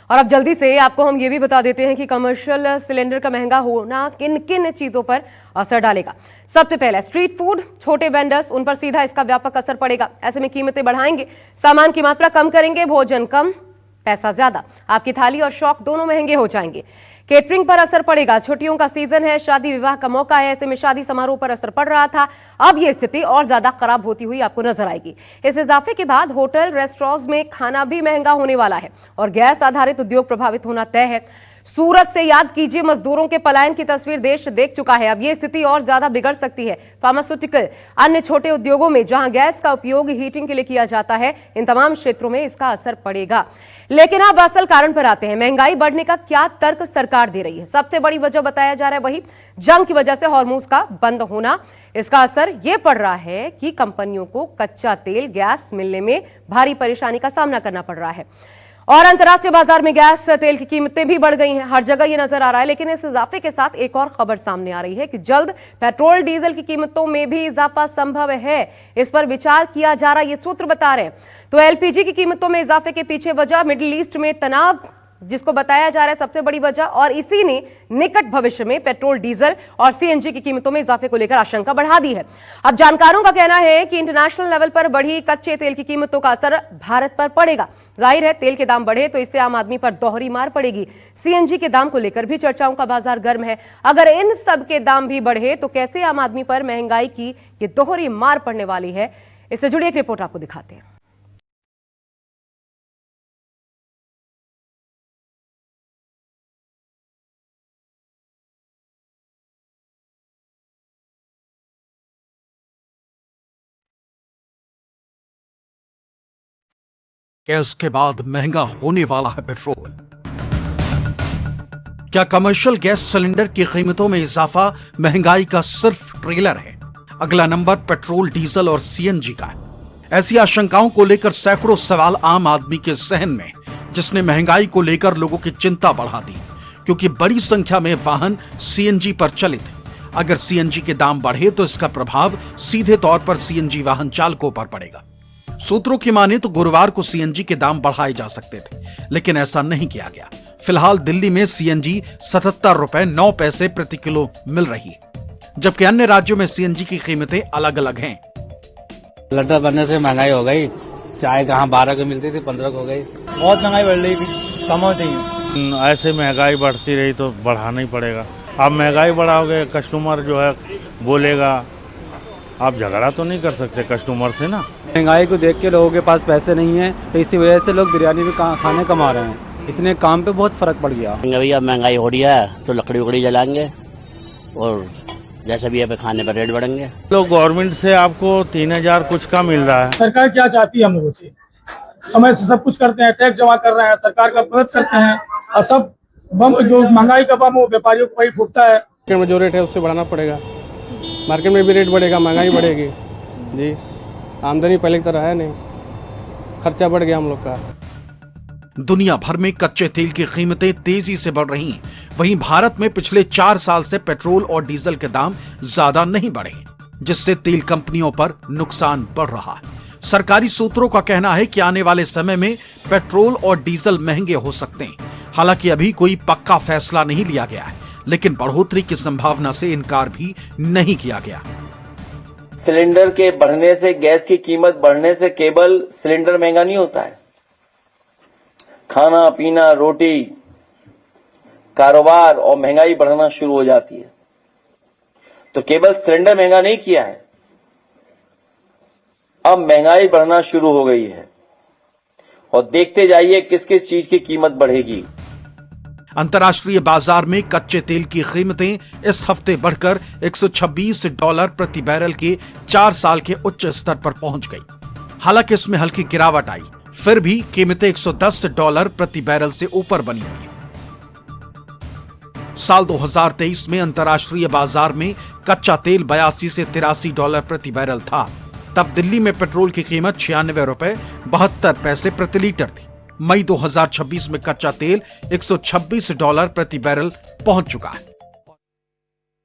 और अब जल्दी से आपको हम ये भी बता देते हैं कि कमर्शियल सिलेंडर का महंगा होना किन किन चीजों पर असर डालेगा। सबसे पहले स्ट्रीट फूड, छोटे वेंडर्स, उन पर सीधा इसका व्यापक असर पड़ेगा। ऐसे में कीमतें बढ़ाएंगे, सामान की मात्रा कम करेंगे, भोजन कम पैसा ज्यादा, आपकी थाली और शौक दोनों महंगे हो जाएंगे। केटरिंग पर असर पड़ेगा, छुट्टियों का सीजन है, शादी विवाह का मौका है, ऐसे में शादी समारोह पर असर पड़ रहा था, अब यह स्थिति और ज्यादा खराब होती हुई आपको नजर आएगी। इस इजाफे के बाद होटल रेस्टोरेंट्स में खाना भी महंगा होने वाला है और गैस आधारित उद्योग प्रभावित होना तय है। सूरत से याद कीजिए, मजदूरों के पलायन की तस्वीर देश देख चुका है, अब यह स्थिति और ज्यादा बिगड़ सकती है। फार्मास्यूटिकल, अन्य छोटे उद्योगों में जहां गैस का उपयोग हीटिंग के लिए किया जाता है, इन तमाम क्षेत्रों में इसका असर पड़ेगा। लेकिन अब असल कारण पर आते हैं, महंगाई बढ़ने का क्या तर्क सरकार दे रही है। सबसे बड़ी वजह बताया जा रहा है वही जंग की वजह से हॉर्मुज का बंद होना। इसका असर यह पड़ रहा है कि कंपनियों को कच्चा तेल, गैस मिलने में भारी परेशानी का सामना करना पड़ रहा है और अंतर्राष्ट्रीय बाजार में गैस तेल की कीमतें भी बढ़ गई हैं, हर जगह ये नजर आ रहा है। लेकिन इस इजाफे के साथ एक और खबर सामने आ रही है कि जल्द पेट्रोल डीजल की कीमतों में भी इजाफा संभव है। इस पर विचार किया जा रहा है, ये सूत्र बता रहे हैं। तो एलपीजी की कीमतों में इजाफे के पीछे वजह मिडिल ईस्ट में तनाव, जिसको बताया जा रहा है सबसे बड़ी वजह, और इसी ने निकट भविष्य में पेट्रोल, डीजल और सीएनजी की कीमतों में इजाफे को लेकर आशंका बढ़ा दी है। अब जानकारों का कहना है कि इंटरनेशनल लेवल पर बढ़ी कच्चे तेल की कीमतों का असर भारत पर पड़ेगा। जाहिर है, तेल के दाम बढ़े तो इससे आम आदमी पर दोहरी मार पड़ेगी। सीएनजी के दाम को लेकर भी चर्चाओं का बाजार गर्म है। अगर इन सब के दाम भी बढ़े तो कैसे आम आदमी पर महंगाई की ये दोहरी मार पड़ने वाली है, इससे जुड़ी एक रिपोर्ट आपको दिखाते हैं। गैस के बाद महंगा होने वाला है पेट्रोल। क्या कमर्शियल गैस सिलेंडर की कीमतों में इजाफा महंगाई का सिर्फ ट्रेलर है? अगला नंबर पेट्रोल, डीजल और सीएनजी का है। ऐसी आशंकाओं को लेकर सैकड़ों सवाल आम आदमी के जहन में, जिसने महंगाई को लेकर लोगों की चिंता बढ़ा दी, क्योंकि बड़ी संख्या में वाहन सीएनजी पर चलित है। अगर सीएनजी के दाम बढ़े तो इसका प्रभाव सीधे तौर पर सीएनजी वाहन चालकों पर पड़ेगा। सूत्रों की माने तो गुरुवार को सीएनजी के दाम बढ़ाए जा सकते थे, लेकिन ऐसा नहीं किया गया। फिलहाल दिल्ली में सीएनजी 77 रुपए 9 पैसे प्रति किलो मिल रही है, जबकि अन्य राज्यों में सीएनजी की कीमतें अलग अलग हैं। सिलेंडर बनने से महंगाई हो गई, चाय कहाँ 12 की मिलती थी 15 हो गई, बहुत महंगाई बढ़ रही, कम हो चाहिए। ऐसे महंगाई बढ़ती रही तो बढ़ाना ही पड़ेगा। आप महंगाई बढ़ाओगे, कस्टमर जो है बोलेगा, आप झगड़ा तो नहीं कर सकते कस्टमर से ना। महंगाई को देख के लोगों के पास पैसे नहीं है, तो इसी वजह से लोग बिरयानी भी खाने कमा रहे हैं। इसने काम पे बहुत फर्क पड़ गया। भैया महंगाई हो रही है तो लकड़ी उकड़ी जलाएंगे और जैसे भी यहाँ पे खाने पर रेट बढ़ेंगे। लोग गवर्नमेंट से आपको 3000 कुछ का मिल रहा है। सरकार क्या चाहती है हम लोगों से? समय से सब कुछ करते हैं, टैक्स जमा कर रहे हैं, सरकार का मदद करते हैं, और सब बम जो महंगाई का बम वो व्यापारियों को वही फूटता है। जो रेट है उससे बढ़ाना पड़ेगा, मार्केट में भी रेट बढ़ेगा, महंगाई बढ़ेगी जी। आमदनी पहले की तरह है नहीं, खर्चा बढ़ गया हम लोग का। दुनिया भर में कच्चे तेल की कीमतें तेजी से बढ़ रही हैं, वहीं भारत में पिछले 4 साल से पेट्रोल और डीजल के दाम ज्यादा नहीं बढ़े, जिससे तेल कंपनियों पर नुकसान बढ़ रहा है। सरकारी सूत्रों का कहना है कि आने वाले समय में पेट्रोल और डीजल महंगे हो सकते हैं। हालांकि अभी कोई पक्का फैसला नहीं लिया गया है, लेकिन बढ़ोतरी की संभावना से इनकार भी नहीं किया गया। सिलेंडर के बढ़ने से, गैस की कीमत बढ़ने से केवल सिलेंडर महंगा नहीं होता है। खाना पीना, रोटी, कारोबार और महंगाई बढ़ना शुरू हो जाती है। तो केवल सिलेंडर महंगा नहीं किया है, अब महंगाई बढ़ना शुरू हो गई है और देखते जाइए किस किस चीज की कीमत बढ़ेगी। अंतर्राष्ट्रीय बाजार में कच्चे तेल की कीमतें इस हफ्ते बढ़कर $126 प्रति बैरल के 4 साल के उच्च स्तर पर पहुंच गई। हालांकि इसमें हल्की गिरावट आई, फिर भी कीमतें $110 प्रति बैरल से ऊपर बनी हुई। साल 2023 में अंतर्राष्ट्रीय बाजार में कच्चा तेल $82 से $83 प्रति बैरल था। तब दिल्ली में पेट्रोल की कीमत $96.72 प्रति लीटर थी। मई 2026 में कच्चा तेल $126 प्रति बैरल पहुंच चुका है।